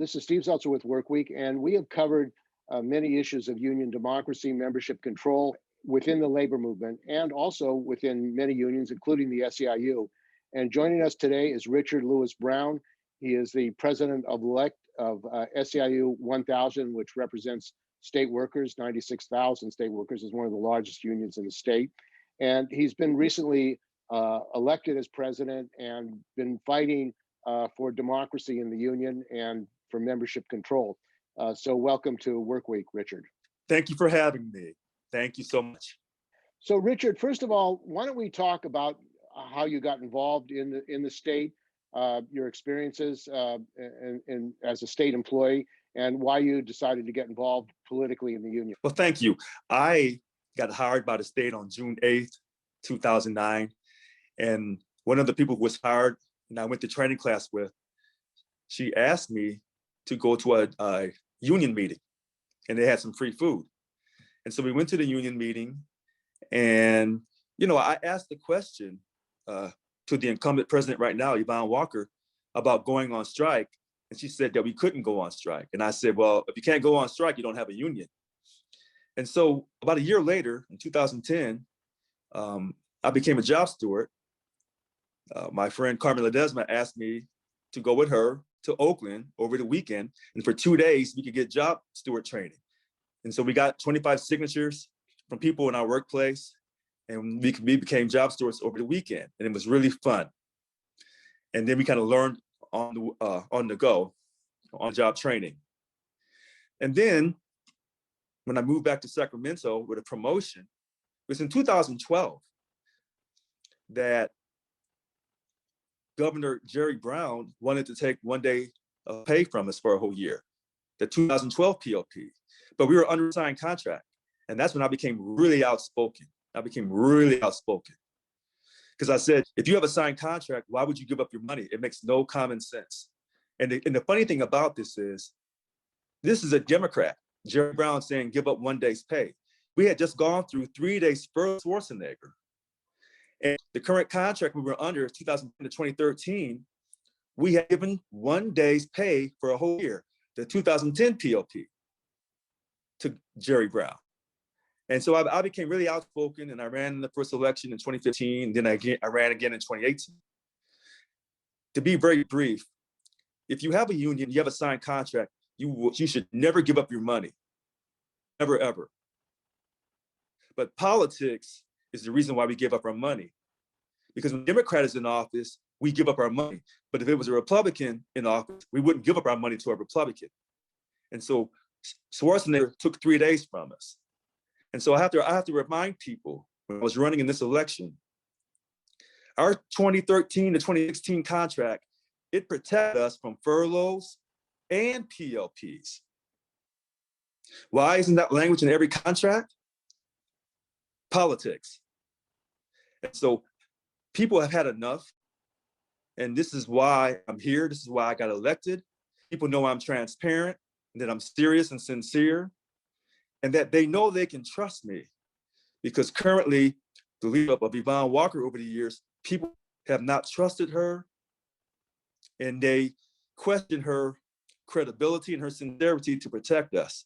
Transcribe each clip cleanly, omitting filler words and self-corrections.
This is Steve Zeltzer with Workweek, and we have covered many issues of union democracy, membership control within the labor movement, and also within many unions, including the SEIU. And joining us today is Richard Lewis Brown. He is the president-elect of SEIU1000, which represents state workers, 96,000 state workers, is one of the largest unions in the state. And he's been recently elected as president and been fighting for democracy in the union and for membership control. So welcome to Workweek, Richard. Thank you for having me. Thank you so much. So Richard, first of all, why don't we talk about how you got involved in the state, your experiences as a state employee, and why you decided to get involved politically in the union. Well, thank you. I got hired by the state on June 8th, 2009. And one of the people who was hired and I went to training class with, she asked me to go to a union meeting, and they had some free food. And so we went to the union meeting, and I asked the question to the incumbent president right now, Yvonne Walker, about going on strike. And she said that we couldn't go on strike. And I said, well, if you can't go on strike, you don't have a union. And so about a year later, in 2010, I became a job steward. My friend Carmen Ledesma asked me to go with her to Oakland over the weekend. And for 2 days, we could get job steward training. And so we got 25 signatures from people in our workplace, and we became job stewards over the weekend. And it was really fun. And then we kind of learned on the go, on job training. And then when I moved back to Sacramento with a promotion, it was in 2012 that Governor Jerry Brown wanted to take 1 day of pay from us for a whole year, the 2012 PLP. But we were under signed contract. And that's when I became really outspoken. Because I said, if you have a signed contract, why would you give up your money? It makes no common sense. And the funny thing about this is a Democrat, Jerry Brown, saying give up 1 day's pay. We had just gone through 3 days for Schwarzenegger. And the current contract we were under, 2010 to 2013, we had given 1 day's pay for a whole year, the 2010 PLP, to Jerry Brown. And so I became really outspoken, and I ran in the first election in 2015, and then I ran again in 2018. To be very brief, if you have a union, you have a signed contract, you should never give up your money, never, ever. But politics is the reason why we give up our money. Because when a Democrat is in office, we give up our money. But if it was a Republican in office, we wouldn't give up our money to a Republican. And so Schwarzenegger took 3 days from us. And so I have to remind people, when I was running in this election, our 2013 to 2016 contract, it protected us from furloughs and PLPs. Why isn't that language in every contract? Politics. And so people have had enough. And this is why I'm here. This is why I got elected. People know I'm transparent and that I'm serious and sincere, and that they know they can trust me, because currently the leadership of Yvonne Walker over the years, people have not trusted her, and they question her credibility and her sincerity to protect us.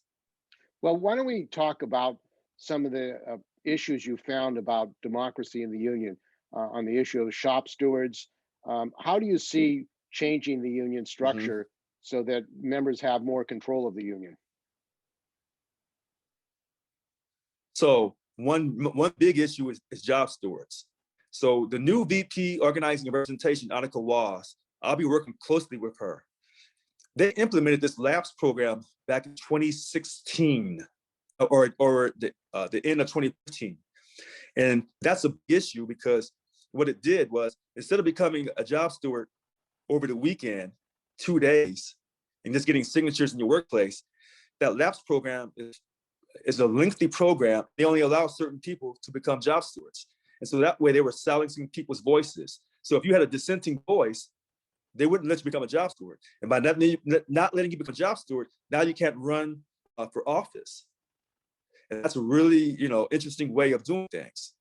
Well, why don't we talk about some of the issues you found about democracy in the union on the issue of shop stewards. How do you see changing the union structure so that members have more control of the union? So one big issue is job stewards. So the new VP Organizing and Representation, Annika Was, I'll be working closely with her. They implemented this LAPS program back in 2016 or the end of 2015. And that's a big issue, because what it did was, instead of becoming a job steward over the weekend, 2 days, and just getting signatures in your workplace, that LAPS program is a lengthy program. They only allow certain people to become job stewards. And so that way they were silencing people's voices. So if you had a dissenting voice, they wouldn't let you become a job steward. And by not letting you become a job steward, now you can't run for office. And that's a really, interesting way of doing things.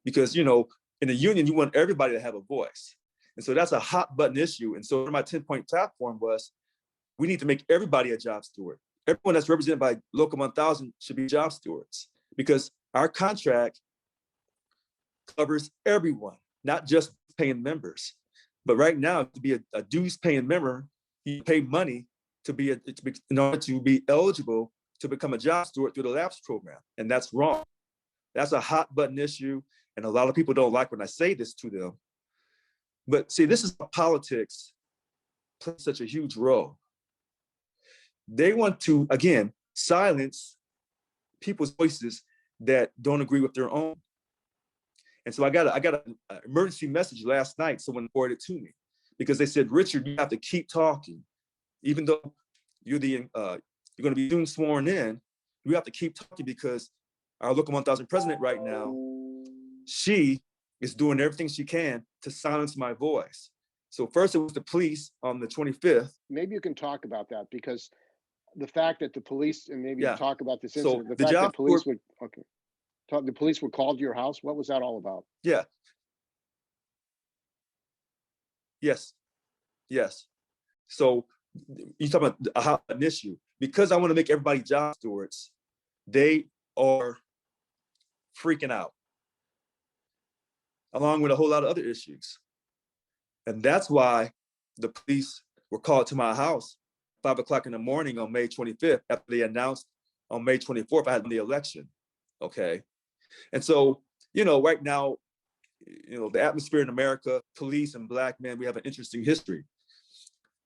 Because, in the union, you want everybody to have a voice. And so that's a hot button issue. And so my 10-point platform was, We need to make everybody a job steward. Everyone that's represented by Local 1000 should be job stewards, because our contract covers everyone, not just paying members. But right now, to be a dues paying member, you pay money in order to be eligible to become a job steward through the LAPS program. And that's wrong. That's a hot button issue. And a lot of people don't like when I say this to them. But see, this is how politics plays such a huge role. They want to, again, silence people's voices that don't agree with their own. And so I got an emergency message last night. Someone forwarded it to me because they said, Richard, you have to keep talking. Even though you're going to be soon sworn in, you have to keep talking, because our Local 1000 president right now, she is doing everything she can to silence my voice. So first it was the police on the 25th. Maybe you can talk about that, because the fact that the police, and maybe talk about this incident, So the fact that police would, the police were called to your house. What was that all about? Yeah. Yes. So you talk about an issue. Because I want to make everybody job stewards, they are freaking out, along with a whole lot of other issues. And that's why the police were called to my house 5 o'clock in the morning on May 25th, after they announced on May 24th I had the election. Okay. And so, right now, the atmosphere in America, police and Black men, we have an interesting history.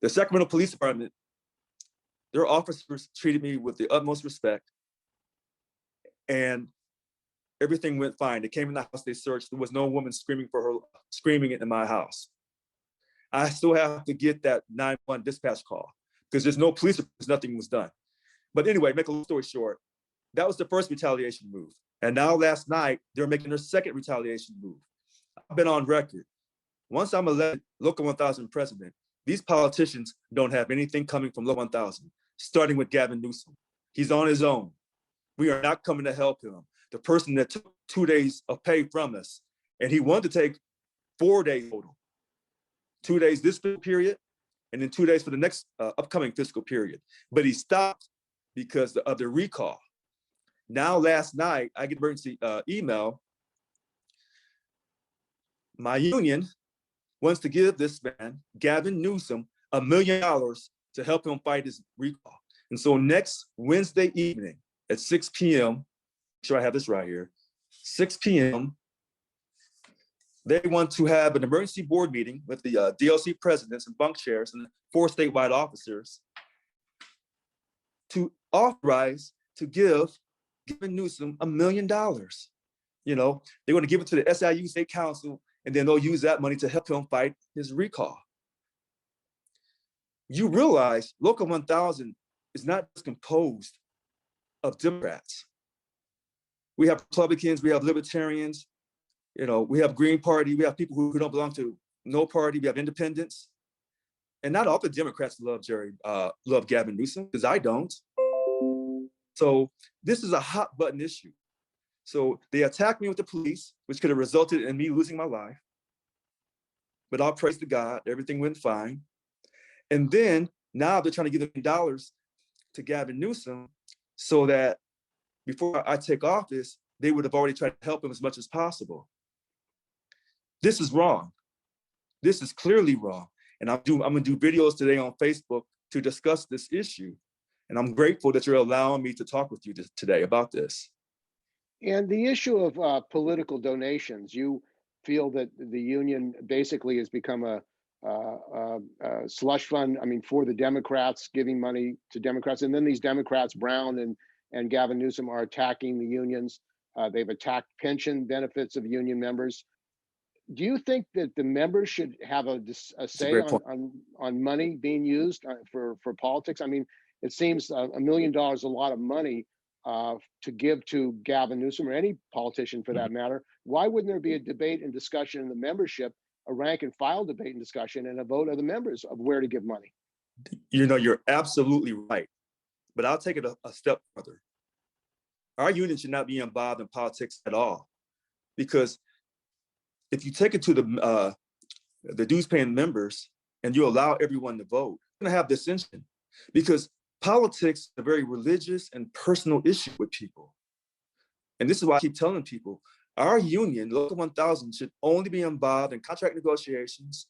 The Sacramento Police Department, their officers treated me with the utmost respect, and everything went fine. They came in the house, they searched. There was no woman screaming in my house. I still have to get that 911 dispatch call because there's no police, because nothing was done. But anyway, make a long story short, that was the first retaliation move. And now last night, they're making their second retaliation move. I've been on record. Once I'm elected Local 1000 president, these politicians don't have anything coming from Local 1000, starting with Gavin Newsom. He's on his own. We are not coming to help him. The person that took 2 days of pay from us, and he wanted to take 4 days total. 2 days this fiscal period, and then 2 days for the next upcoming fiscal period. But he stopped because of the recall. Now, last night, I get an emergency email. My union wants to give this man, Gavin Newsom, $1 million to help him fight his recall. And so next Wednesday evening at 6 p.m., make sure I have this right here, 6 p.m., they want to have an emergency board meeting with the DLC presidents and bunk chairs and 4 statewide officers to authorize to give Gavin Newsom $1 million. They're going to give it to the SEIU State Council, and then they'll use that money to help him fight his recall. You realize Local 1000 is not just composed of Democrats. We have Republicans, we have Libertarians, we have Green Party, we have people who don't belong to no party, we have independents. And not all the Democrats love Gavin Newsom, because I don't. So this is a hot button issue. So they attacked me with the police, which could have resulted in me losing my life. But all praise to God, everything went fine. And then now they're trying to give $1 million to Gavin Newsom so that before I take office, they would have already tried to help him as much as possible. This is wrong. This is clearly wrong. And I'm gonna do videos today on Facebook to discuss this issue. And I'm grateful that you're allowing me to talk with you today about this. And the issue of political donations, you feel that the union basically has become a slush fund, for the Democrats, giving money to Democrats. And then these Democrats, Brown and Gavin Newsom, are attacking the unions. They've attacked pension benefits of union members. Do you think that the members should have a say on money being used for politics? It seems $1 million a lot of money to give to Gavin Newsom, or any politician for that matter. Why wouldn't there be a debate and discussion in the membership, a rank and file debate and discussion, and a vote of the members of where to give money? You're absolutely right. But I'll take it a step further. Our union should not be involved in politics at all, because if you take it to the dues paying members and you allow everyone to vote, you're going to have dissension. because politics is a very religious and personal issue with people. And this is why I keep telling people, our union, Local 1000, should only be involved in contract negotiations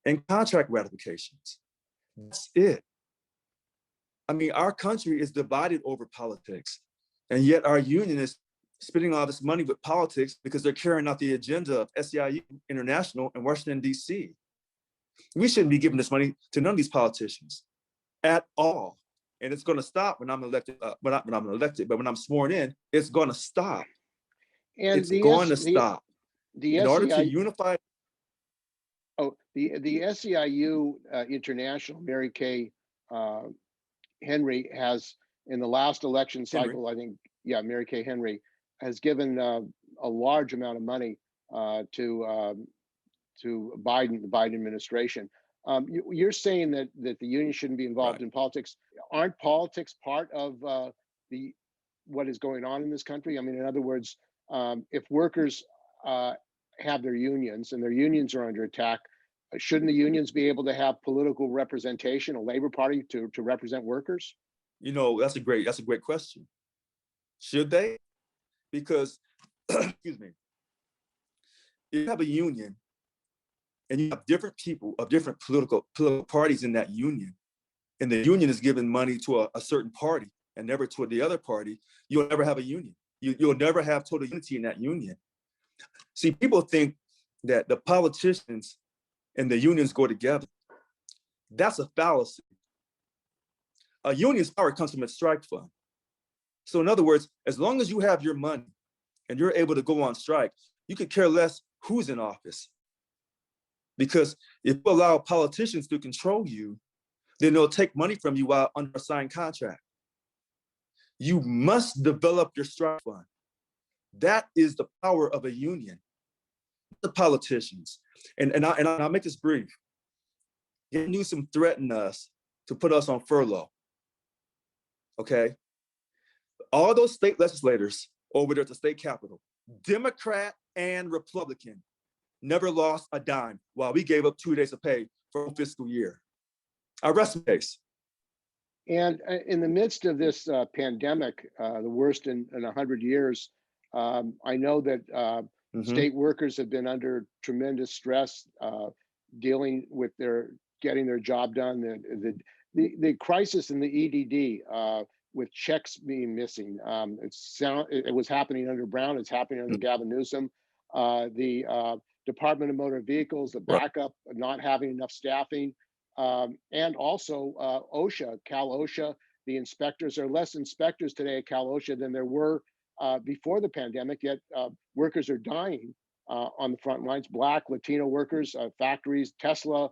and contract ratifications. That's it. I mean, our country is divided over politics, and yet our union is spending all this money with politics because they're carrying out the agenda of SEIU International in Washington, D.C. We shouldn't be giving this money to none of these politicians at all. And it's going to stop when I'm elected, when I'm elected, but when I'm sworn in, it's going to stop. And it's going to stop. In order to unify. Oh, the SEIU International, Mary Kay Henry has, in the last election cycle, I think, yeah, Mary Kay Henry has given a large amount of money to the Biden administration. You're saying that the union shouldn't be involved in politics. Aren't politics part of what is going on in this country? I mean, in other words, if workers have their unions and their unions are under attack, shouldn't the unions be able to have political representation, a labor party to represent workers? You know, that's a great question. Should they? Because, excuse me, if you have a union and you have different people of different political parties in that union, and the union is giving money to a certain party and never to the other party, you'll never have a union. You'll never have total unity in that union. See, people think that the politicians and the unions go together. That's a fallacy. A union's power comes from its strike fund. So in other words, as long as you have your money and you're able to go on strike, you could care less who's in office. Because if you allow politicians to control you, then they'll take money from you while under a signed contract. You must develop your strike fund. That is the power of a union. The politicians, and I'll make this brief. Newsom threatened us to put us on furlough. Okay, all those state legislators over there at the state capitol, Democrat and Republican, never lost a dime while we gave up 2 days of pay for a fiscal year. I rest my case. And in the midst of this pandemic, the worst in 100 years, I know that state workers have been under tremendous stress, dealing with getting their job done. The crisis in the EDD with checks being missing. It was happening under Brown. It's happening under Gavin Newsom. The Department of Motor Vehicles, the backup, not having enough staffing, and also OSHA, Cal OSHA. The inspectors, there are less inspectors today at Cal OSHA than there were before the pandemic, yet workers are dying on the front lines. Black, Latino workers, factories, Tesla,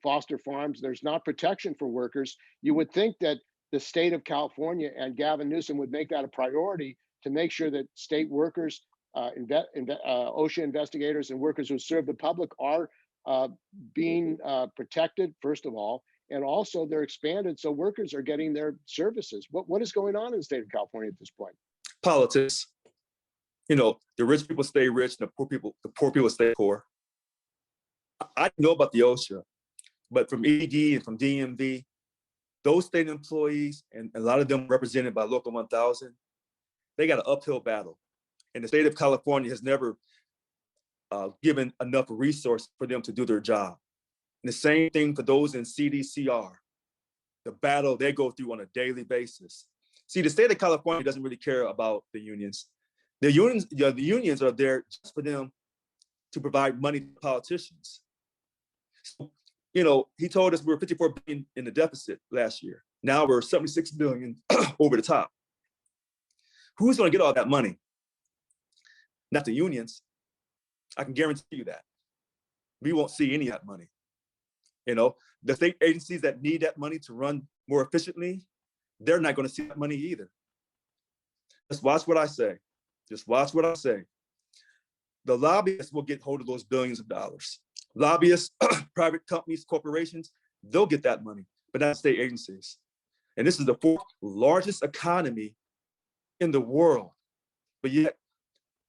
Foster Farms. There's not protection for workers. You would think that the state of California and Gavin Newsom would make that a priority to make sure that state workers, OSHA investigators and workers who serve the public are being protected, first of all, and also they're expanded so workers are getting their services. What is going on in the state of California at this point? Politics. You know, the rich people stay rich and the poor people stay poor. I know about the OSHA, but from ED and from DMV, those state employees, and a lot of them represented by Local 1000, they got an uphill battle. And the state of California has never given enough resources for them to do their job. And the same thing for those in CDCR, the battle they go through on a daily basis. See, the state of California doesn't really care about the unions. The unions are there just for them to provide money to politicians. So, you know, he told us we were 54 billion in the deficit last year. Now we're 76 billion over the top. Who's going to get all that money? Not the unions. I can guarantee you that. We won't see any of that money. You know, the state agencies that need that money to run more efficiently, they're not going to see that money either. Just watch what I say. Just watch what I say. The lobbyists will get hold of those billions of dollars. Lobbyists, private companies, corporations, they'll get that money, but not state agencies. And this is the fourth largest economy in the world. But yet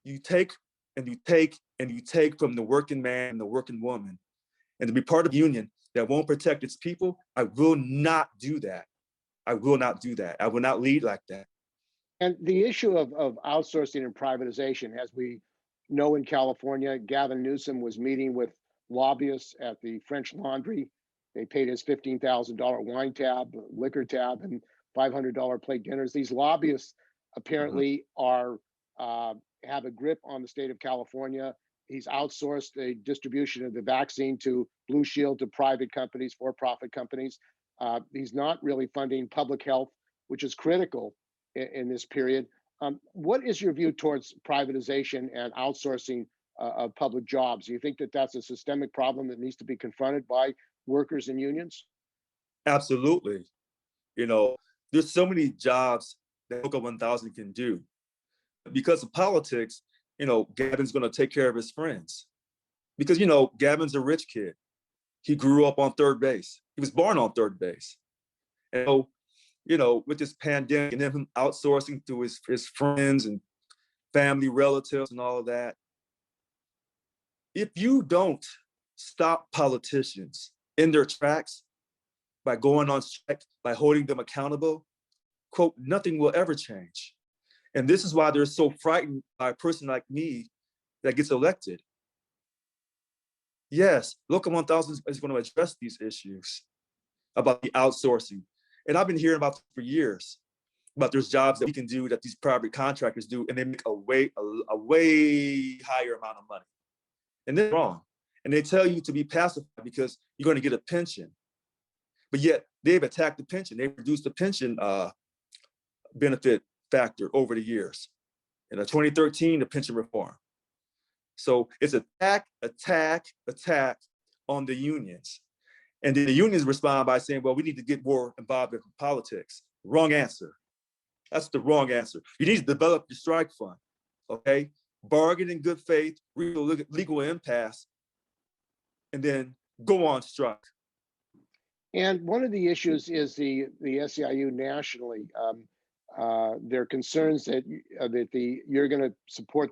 you take and you take and you take from the working man and the working woman. And to be part of the union, that won't protect its people, I will not do that. I will not do that. I will not lead like that. And the issue of outsourcing and privatization, as we know in California, Gavin Newsom was meeting with lobbyists at the French Laundry. They paid his $15,000 wine tab, liquor tab, and $500 plate dinners. These lobbyists apparently are have a grip on the state of California. He's outsourced the distribution of the vaccine to Blue Shield, to private companies, for-profit companies. He's not really funding public health, which is critical in this period. What is your view towards privatization and outsourcing of public jobs? Do you think that that's a systemic problem that needs to be confronted by workers and unions? Absolutely. You know, there's so many jobs that LTHW1000 can do. Because of politics, you know, Gavin's going to take care of his friends. Because, you know, Gavin's a rich kid. He grew up on third base. He was born on third base. And so, you know, with this pandemic and him outsourcing to his friends and family relatives and all of that, if you don't stop politicians in their tracks by going on strike, by holding them accountable, quote, nothing will ever change. And this is why they're so frightened by a person like me that gets elected. Yes, LTHW1000 is going to address these issues about the outsourcing. And I've been hearing about for years, about there's jobs that we can do that these private contractors do, and they make a way higher amount of money. And they're wrong. And they tell you to be pacified because you're going to get a pension. But yet they've attacked the pension. They've reduced the pension benefit factor over the years. In 2013, the pension reform. So it's attack on the unions. And then the unions respond by saying, well, we need to get more involved in politics. Wrong answer. That's the wrong answer. You need to develop your strike fund, okay? Bargain in good faith, legal impasse, and then go on strike. And one of the issues is the SEIU nationally. There are concerns that you're going to support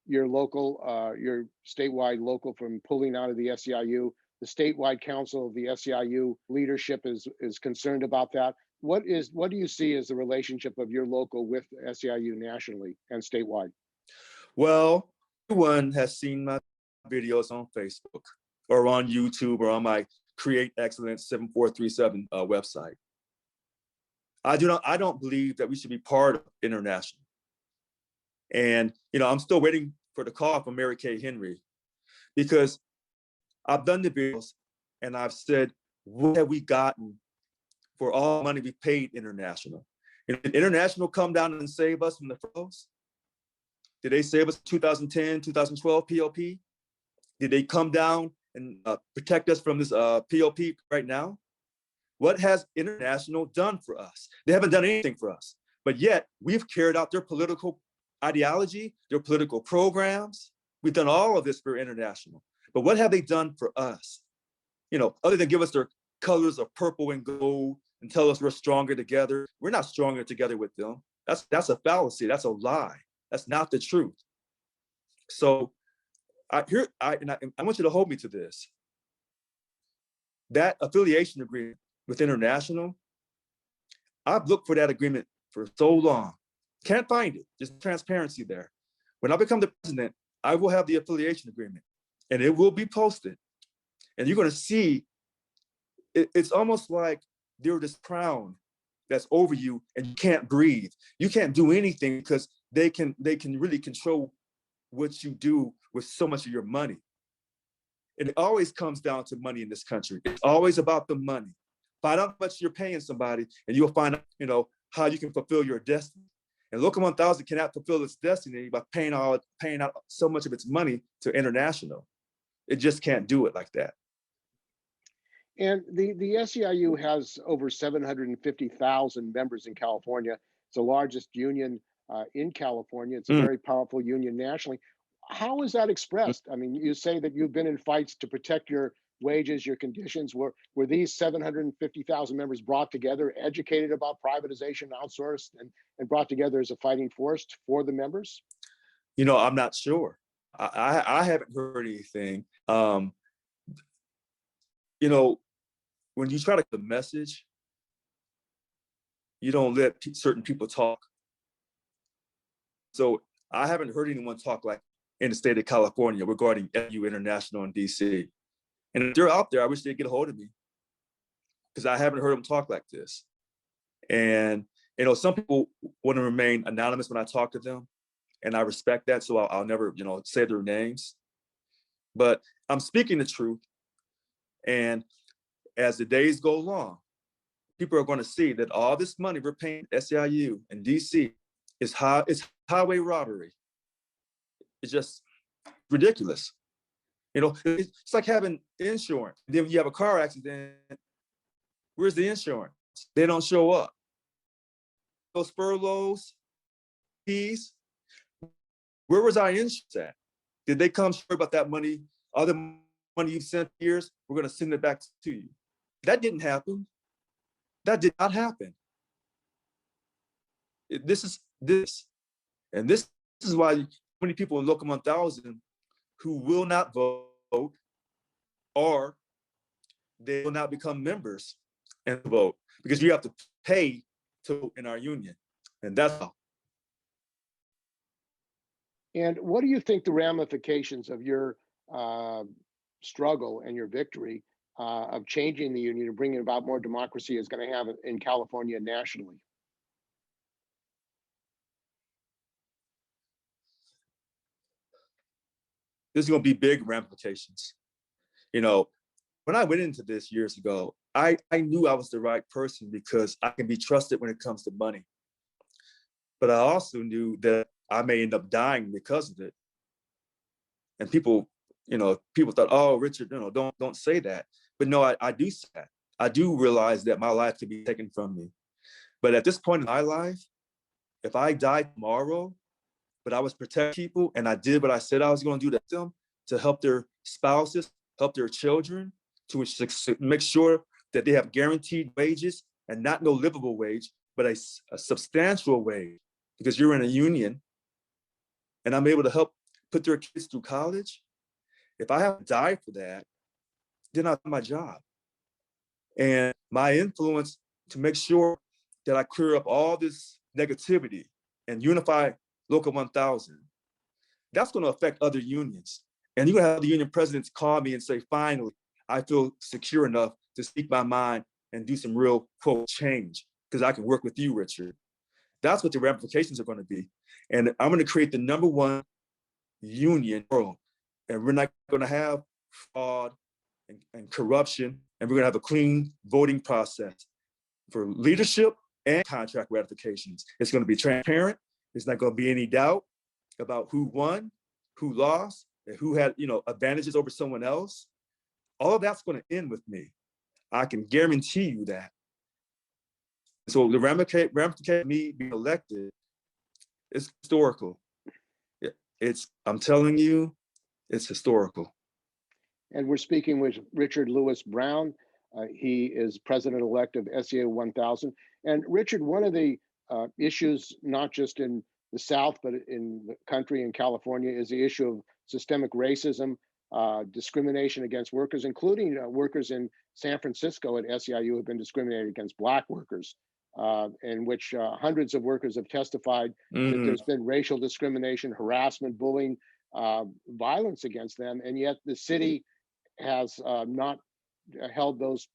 your local, your statewide local from pulling out of the SEIU. The statewide council of the SEIU leadership is concerned about that. What do you see as the relationship of your local with SEIU nationally and statewide? Well, everyone has seen my videos on Facebook or on YouTube or on my Create Excellence 7437 website. I don't believe that we should be part of international. And, you know, I'm still waiting for the call from Mary Kay Henry, because I've done the bills and I've said, what have we gotten for all the money we paid international? Did international come down and save us from the furloughs? Did they save us 2010, 2012 POP? Did they come down and protect us from this POP right now? What has international done for us? They haven't done anything for us, but yet we've carried out their political ideology, their political programs. We've done all of this for international, but what have they done for us? You know, other than give us their colors of purple and gold and tell us we're stronger together. We're not stronger together with them. That's a fallacy. That's a lie. That's not the truth. So I want you to hold me to this. That affiliation agreement with international, I've looked for that agreement for so long. Can't find it. There's transparency there. When I become the president, I will have the affiliation agreement and it will be posted. And you're going to see, it's almost like they're this crown that's over you and you can't breathe. You can't do anything because they can really control what you do with so much of your money. And it always comes down to money in this country. It's always about the money. Find out how much you're paying somebody and you'll find out, you know, how you can fulfill your destiny. And LTHW1000 cannot fulfill its destiny by paying out so much of its money to international. It just can't do it like that. And the SEIU has over 750,000 members in California. It's the largest union in California. It's a very powerful union nationally. How is that expressed? I mean, you say that you've been in fights to protect your wages, your conditions. Were these 750,000 members brought together, educated about privatization, outsourced, and brought together as a fighting force for the members? You know, I'm not sure. I haven't heard anything. You know, when you try to get a message, you don't let certain people talk. So I haven't heard anyone talk like in the state of California regarding SEIU International in DC. And if they're out there, I wish they'd get a hold of me, because I haven't heard them talk like this. And, you know, some people want to remain anonymous when I talk to them, and I respect that. So I'll never, you know, say their names, but I'm speaking the truth. And as the days go along, people are going to see that all this money we're paying SEIU and DC is highway robbery. It's just ridiculous. You know, it's like having insurance. Then when you have a car accident, where's the insurance? They don't show up. Those furloughs, fees, where was our insurance at? Did they come sure about that money? All the money you've sent years, we're going to send it back to you. That didn't happen. That did not happen. This is why so many people in Local 1000 who will not vote, or they will not become members and vote, because you have to pay to vote in our union, and that's all. And what do you think the ramifications of your struggle and your victory of changing the union and bringing about more democracy is going to have in California and nationally? There's going to be big ramifications. You know, when I went into this years ago, I knew I was the right person because I can be trusted when it comes to money. But I also knew that I may end up dying because of it. And people, you know, people thought, oh, Richard, you know, don't say that. But no, I do say that. I do realize that my life could be taken from me. But at this point in my life, if I die tomorrow, but I was protecting people and I did what I said I was going to do to them, to help their spouses, help their children, to make sure that they have guaranteed wages, and not no livable wage, but a substantial wage, because you're in a union, and I'm able to help put their kids through college. If I have to die for that, then I've done my job. And my influence to make sure that I clear up all this negativity and unify Local 1000, that's going to affect other unions. And you're going to have the union presidents call me and say, finally, I feel secure enough to speak my mind and do some real, quote, change, because I can work with you, Richard. That's what the ramifications are going to be. And I'm going to create the #1 union in the world. And we're not going to have fraud and corruption. And we're going to have a clean voting process for leadership and contract ratifications. It's going to be transparent. There's not going to be any doubt about who won, who lost, and who had, you know, advantages over someone else. All of that's going to end with me. I can guarantee you that. So the ramification of me being elected is historical. I'm telling you, it's historical. And we're speaking with Richard Lewis Brown. He is president-elect of SEIU1000. And Richard, one of the issues, not just in the South, but in the country, in California, is the issue of systemic racism, discrimination against workers, including workers in San Francisco at SEIU have been discriminated against Black workers, in which hundreds of workers have testified that there's been racial discrimination, harassment, bullying, violence against them. And yet the city has not held those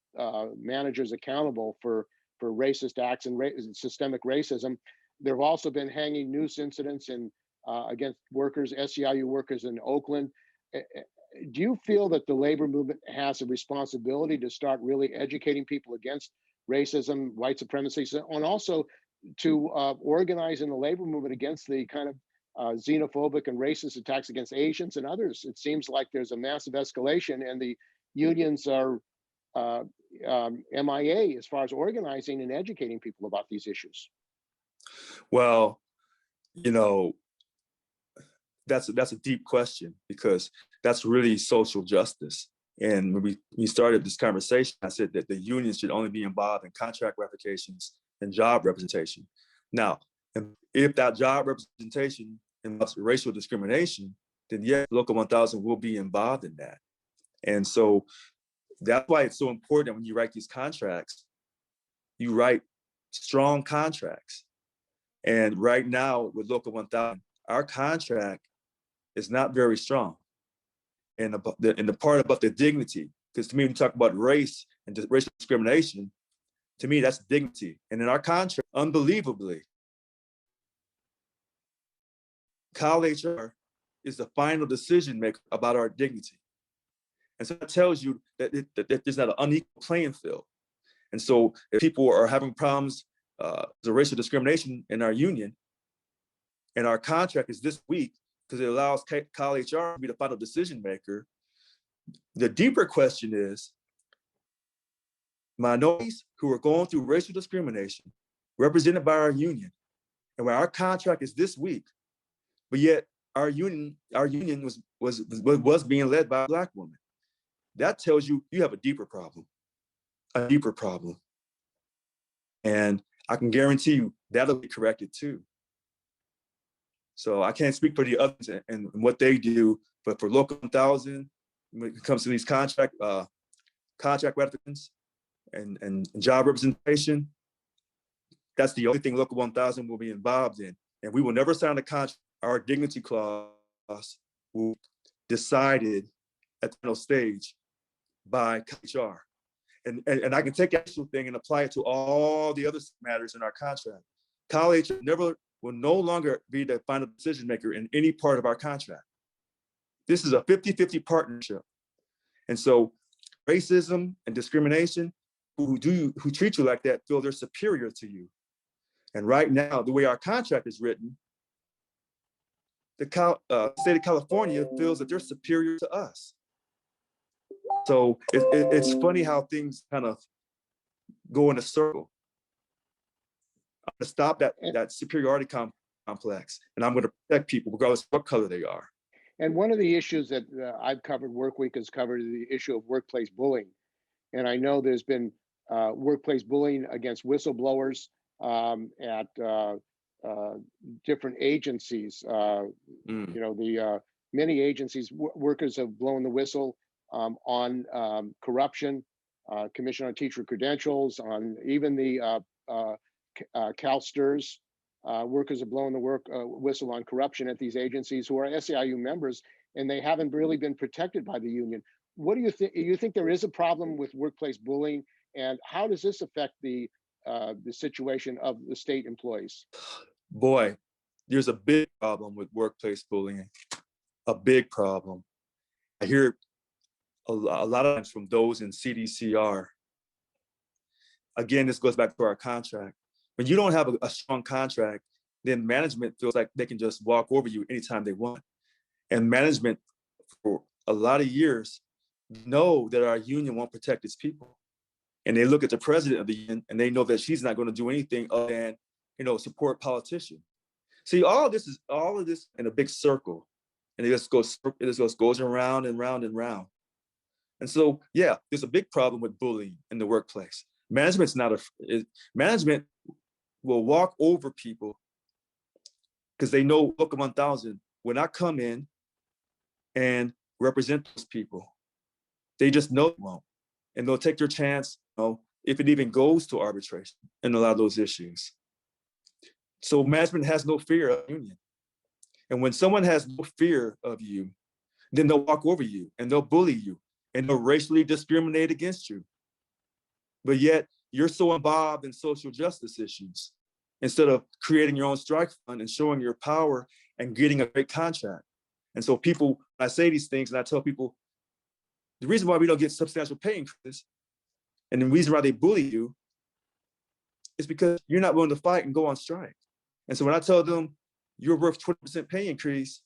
managers accountable for racist acts and systemic racism. There have also been hanging noose incidents against workers, SEIU workers in Oakland. Do you feel that the labor movement has a responsibility to start really educating people against racism, white supremacy, and also to organize in the labor movement against the kind of xenophobic and racist attacks against Asians and others? It seems like there's a massive escalation, and the unions are MIA as far as organizing and educating people about these issues. Well, you know, that's a deep question, because that's really social justice. And when we started this conversation, I said that the unions should only be involved in contract ratifications and job representation. Now, if that job representation involves racial discrimination, then yes, Local 1000 will be involved in that. And so That's why it's so important when you write these contracts, you write strong contracts. And right now with Local 1000, our contract is not very strong. And the part about the dignity, because to me, when you talk about race and racial discrimination, to me, that's dignity. And in our contract, unbelievably, Cal HR is the final decision maker about our dignity. And so that tells you that, that there's not an unequal playing field. And so if people are having problems, the racial discrimination in our union, and our contract is this week, because it allows Cal HR to be the final decision maker, the deeper question is, minorities who are going through racial discrimination, represented by our union, and where our contract is this week, but yet our union was being led by a Black woman. That tells you you have a deeper problem. And I can guarantee you that'll be corrected too. So I can't speak for the others and what they do, but for Local 1000, when it comes to these contract ratifications and job representation, that's the only thing Local 1000 will be involved in. And we will never sign a contract. Our dignity clause will be decided at the final stage by HR. And I can take that actual thing and apply it to all the other matters in our contract. College will no longer be the final decision maker in any part of our contract. This is a 50-50 partnership. And so racism and discrimination, who treat you like that feel they're superior to you. And right now, the way our contract is written, the state of California feels that they're superior to us. So it's funny how things kind of go in a circle. I'm gonna stop that superiority complex, and I'm gonna protect people regardless of what color they are. And one of the issues that I've covered, Workweek has covered, the issue of workplace bullying. And I know there's been workplace bullying against whistleblowers at different agencies. You know, the many agencies, workers have blown the whistle on corruption, Commission on Teacher Credentials, on even the CalSTRS. Workers have blown the whistle on corruption at these agencies who are SEIU members, and they haven't really been protected by the union. What do you think? You think there is a problem with workplace bullying, and how does this affect the situation of the state employees? Boy, there's a big problem with workplace bullying, a big problem. I hear a lot of times from those in CDCR. Again, this goes back to our contract. When you don't have a strong contract, then management feels like they can just walk over you anytime they want. And management, for a lot of years, know that our union won't protect its people. And they look at the president of the union and they know that she's not going to do anything other than, you know, support politicians. See, all of this in a big circle, and it just goes around and round and round. And so, yeah, there's a big problem with bullying in the workplace. Management will walk over people because they know Local 1000 will not come in and represent those people. They just know it won't. And they'll take their chance, you know, if it even goes to arbitration in a lot of those issues. So management has no fear of union. And when someone has no fear of you, then they'll walk over you and they'll bully you and they'll racially discriminate against you. But yet you're so involved in social justice issues instead of creating your own strike fund and showing your power and getting a great contract. And so people, I say these things and I tell people, the reason why we don't get substantial pay increases and the reason why they bully you is because you're not willing to fight and go on strike. And so when I tell them you're worth 20% pay increase,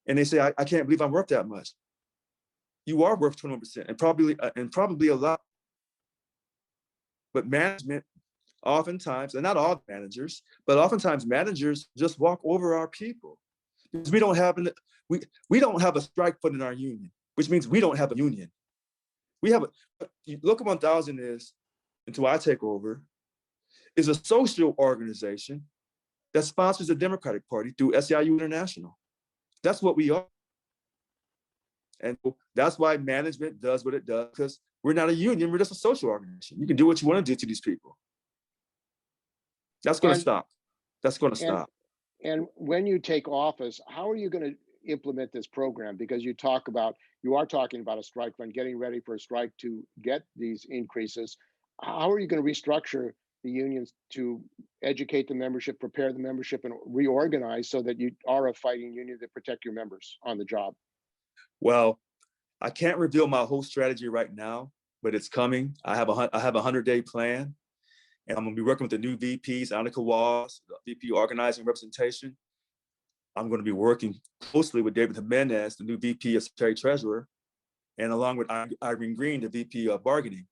and they say, I can't believe I'm worth that much. You are worth 21% and probably a lot. But management oftentimes, and not all managers, but oftentimes managers just walk over our people because we don't have a strike fund in our union, which means we don't have a union. We have Local 1000 is, until I take over, is a social organization that sponsors the Democratic Party through SEIU International. That's what we are. And that's why management does what it does, because we're not a union, we're just a social organization. You can do what you want to do to these people. That's going to stop. That's going to stop. And when you take office, how are you going to implement this program? Because you are talking about a strike fund, getting ready for a strike to get these increases. How are you going to restructure the unions to educate the membership, prepare the membership, and reorganize so that you are a fighting union that protect your members on the job? Well, I can't reveal my whole strategy right now, but it's coming. I have a 100-day plan, and I'm going to be working with the new VPs, Annika Walls, the VP Organizing Representation. I'm going to be working closely with David Jimenez, the new VP of Secretary Treasurer, and along with Irene Green, the VP of Bargaining.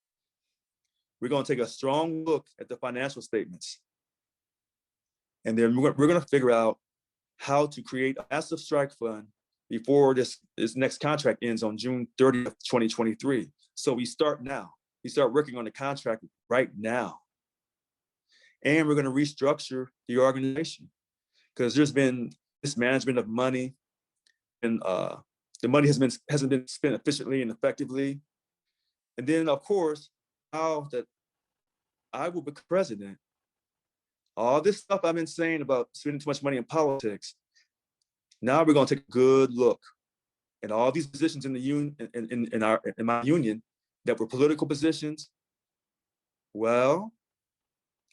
We're going to take a strong look at the financial statements. And then we're going to figure out how to create a massive strike fund before this next contract ends on June 30th, 2023. So we start now. We start working on the contract right now. And we're going to restructure the organization, because there's been mismanagement of money, and the money hasn't been spent efficiently and effectively. And then, of course, now that I will be president, all this stuff I've been saying about spending too much money in politics, now we're going to take a good look at all these positions in the union, in my union, that were political positions. Well,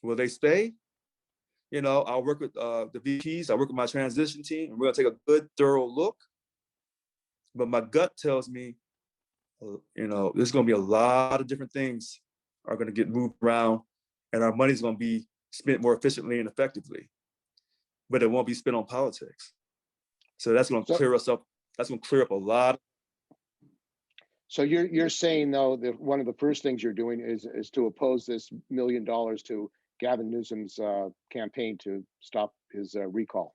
will they stay? You know, I'll work with the VPs, I'll work with my transition team, and we're going to take a good, thorough look. But my gut tells me, you know, there's going to be a lot of different things are going to get moved around, and our money's going to be spent more efficiently and effectively, but it won't be spent on politics. So that's going to clear us up. That's going to clear up a lot. So you're saying, though, that one of the first things you're doing is to oppose this $1 million to Gavin Newsom's campaign to stop his recall.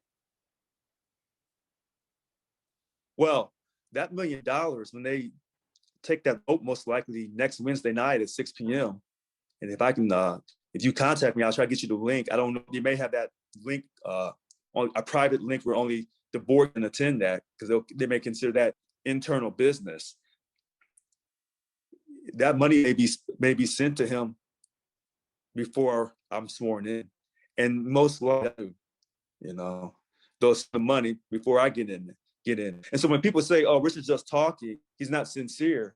Well, that $1 million, when they take that vote, most likely next Wednesday night at 6 p.m. And if I can, if you contact me, I'll try to get you the link. I don't know, you may have that link, on a private link where only the board can attend that, because they may consider that internal business. That money may be sent to him before I'm sworn in, and most likely, you know, those the money before I get in. And so when people say, "Oh, Richard's just talking," he's not sincere.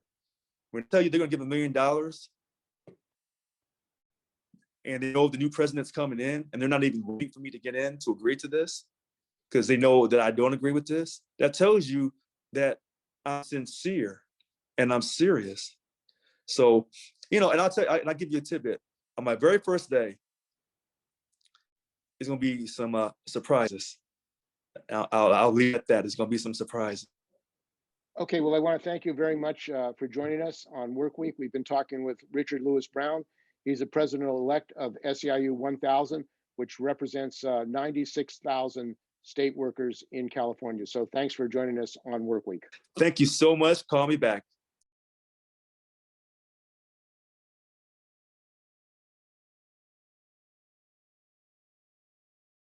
When I tell you they're going to give $1 million, and they know the new president's coming in, and they're not even waiting for me to get in to agree to this, because they know that I don't agree with this, that tells you that I'm sincere and I'm serious. So, you know, and I'll give you a tidbit. On my very first day, there's going to be some surprises. I'll leave it at that. There's going to be some surprises. Okay, well, I want to thank you very much for joining us on Work Week. We've been talking with Richard Lewis Brown. He's the president-elect of SEIU1000, which represents 96,000 state workers in California. So thanks for joining us on Work Week. Thank you so much. Call me back.